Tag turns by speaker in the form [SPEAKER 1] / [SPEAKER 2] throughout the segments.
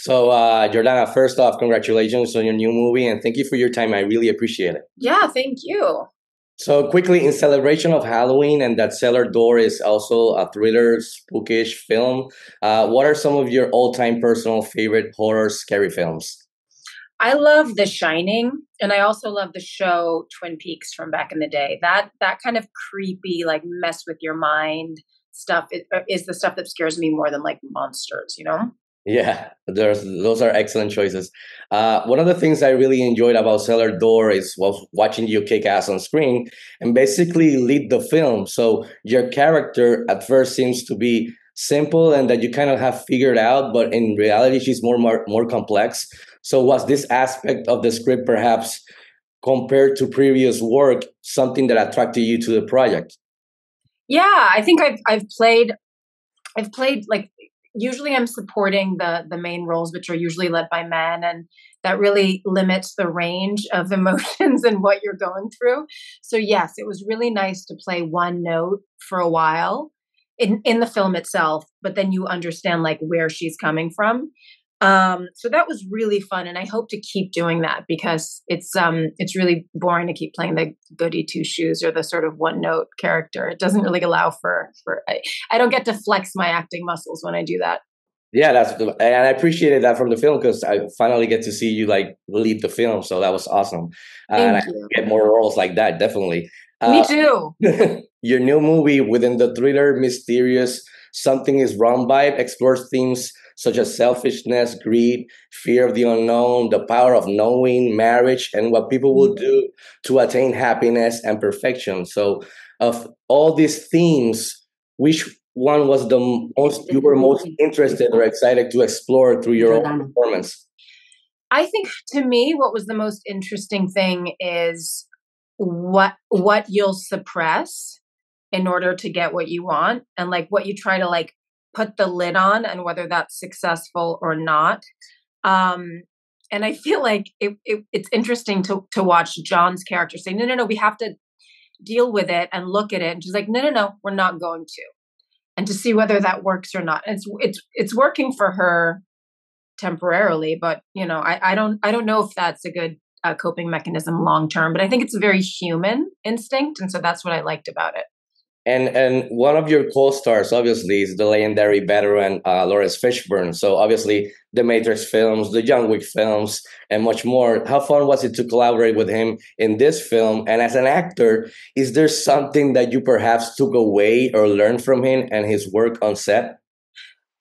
[SPEAKER 1] So, Jordana, first off, congratulations on your new movie and thank you for your time. I really appreciate it.
[SPEAKER 2] Yeah, thank you.
[SPEAKER 1] So, quickly, in celebration of Halloween and that Cellar Door is also a thriller, spookish film, what are some of your all time personal favorite horror scary films?
[SPEAKER 2] I love The Shining, and I also love the show Twin Peaks from back in the day. That kind of creepy, like mess with your mind stuff is the stuff that scares me more than like monsters.
[SPEAKER 1] Yeah, those are excellent choices. One of the things I really enjoyed about Cellar Door is was watching you kick ass on screen and basically lead the film. So your character at first seems to be simple and that you kind of have figured out, but in reality, she's more complex. So was this aspect of the script perhaps compared to previous work something that attracted you to the project?
[SPEAKER 2] Yeah, I think I've played like usually I'm supporting the main roles, which are usually led by men, and that really limits the range of emotions and what you're going through. So yes, it was really nice to play one note for a while in the film itself, but then you understand like where she's coming from. So that was really fun, and I hope to keep doing that because it's really boring to keep playing the goody two shoes or the sort of one note character. It doesn't really allow I don't get to flex my acting muscles when I do that.
[SPEAKER 1] Yeah, and I appreciated that from the film because I finally get to see you like lead the film, so that was awesome, and I
[SPEAKER 2] Thank you.
[SPEAKER 1] get more roles like that definitely.
[SPEAKER 2] Me
[SPEAKER 1] Uh,
[SPEAKER 2] too.
[SPEAKER 1] your new movie within the thriller, mysterious, something is wrong vibe explores themes such as selfishness, greed, fear of the unknown, the power of knowing, marriage, and what people will do to attain happiness and perfection. So, of all these themes, which one was the most you were most interested or excited to explore through your own performance?
[SPEAKER 2] I think to me, what was the most interesting thing is what you'll suppress in order to get what you want, and like what you try to like put the lid on, and whether that's successful or not. Um, and I feel like it's interesting to watch John's character say, "No, no, no, we have to deal with it and look at it." And she's like, "No, no, no, we're not going to." And to see whether that works or not. And it's working for her temporarily, but I don't know if that's a good coping mechanism long term. But I think it's a very human instinct, and so that's what I liked about it.
[SPEAKER 1] And one of your co-stars, obviously, is the legendary veteran Lawrence Fishburne. So obviously, the Matrix films, the John Wick films, and much more. How fun was it to collaborate with him in this film? And as an actor, is there something that you perhaps took away or learned from him and his work on set?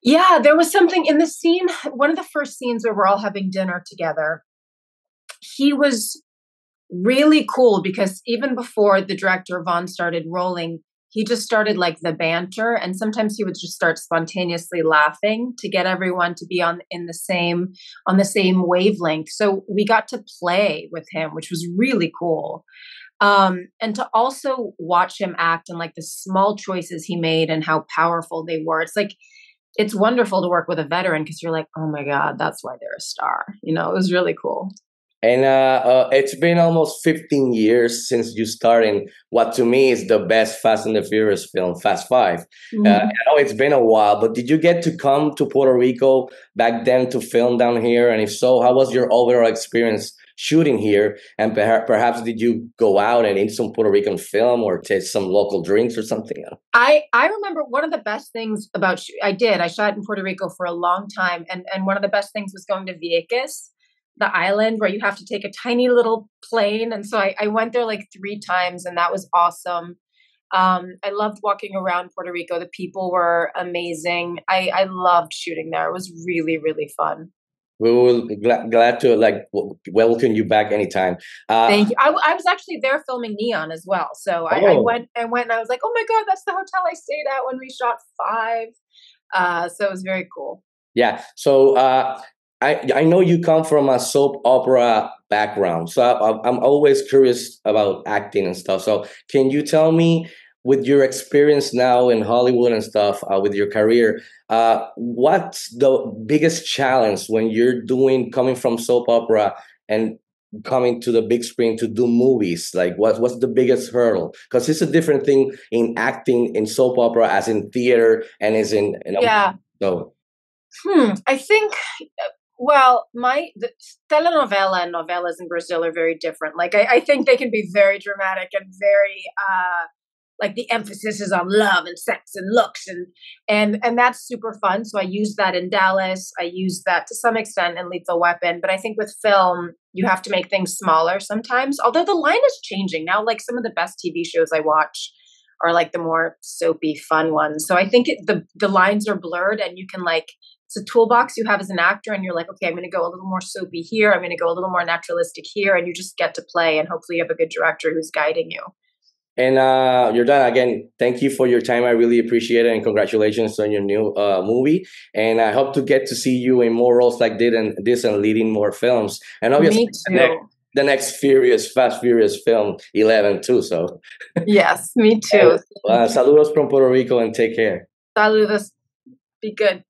[SPEAKER 2] Yeah, there was something in the scene. One of the first scenes where we're all having dinner together, he was really cool because even before the director Vaughn started rolling, he just started like the banter, and sometimes he would just start spontaneously laughing to get everyone to be on the same wavelength. So we got to play with him, which was really cool. And to also watch him act and like the small choices he made and how powerful they were. It's wonderful to work with a veteran because you're like, oh my God, that's why they're a star. It was really cool.
[SPEAKER 1] And it's been almost 15 years since you started in what to me is the best Fast and the Furious film, Fast Five. I
[SPEAKER 2] Mhm.
[SPEAKER 1] know it's been a while, but did you get to come to Puerto Rico back then to film down here? And if so, how was your overall experience shooting here? And perhaps did you go out and eat some Puerto Rican film or taste some local drinks or something?
[SPEAKER 2] I remember one of the best things about I did. I shot in Puerto Rico for a long time, and one of the best things was going to Vieques, the island where you have to take a tiny little plane. And so I went there like 3 times, and that was awesome. I loved walking around Puerto Rico. The people were amazing. I loved shooting there. It was really, really fun.
[SPEAKER 1] We will glad to welcome you back anytime.
[SPEAKER 2] Thank you. I was actually there filming Neon as well. So I
[SPEAKER 1] Oh,
[SPEAKER 2] went and I was like, oh my God, that's the hotel I stayed at when we shot Five. So it was very cool.
[SPEAKER 1] yeah. So I know you come from a soap opera background, so I'm always curious about acting and stuff. So can you tell me, with your experience now in Hollywood and stuff, with your career, what's the biggest challenge when you're doing coming from soap opera and coming to the big screen to do movies? Like, what's the biggest hurdle? Because it's a different thing in acting in soap opera as in theater and is in a
[SPEAKER 2] Yeah.
[SPEAKER 1] so.
[SPEAKER 2] I think Well, the telenovela and novelas in Brazil are very different. Like I think they can be very dramatic and very like the emphasis is on love and sex and looks and that's super fun. So I use that in Dallas. I use that to some extent in Lethal Weapon. But I think with film, you have to make things smaller sometimes. Although the line is changing now. Like some of the best TV shows I watch are like the more soapy, fun ones. So I think the lines are blurred, and you can like it's a toolbox you have as an actor, and you're like, okay, I'm going to go a little more soapy here. I'm going to go a little more naturalistic here, and you just get to play. And hopefully, you have a good director who's guiding you.
[SPEAKER 1] And Jordana, again, thank you for your time. I really appreciate it, and congratulations on your new movie. And I hope to get to see you in more roles like this and leading more films. And obviously,
[SPEAKER 2] Me too.
[SPEAKER 1] the next Fast Furious film 11 too. So
[SPEAKER 2] Yes, me too.
[SPEAKER 1] saludos from Puerto Rico and take care.
[SPEAKER 2] Saludos. Be good.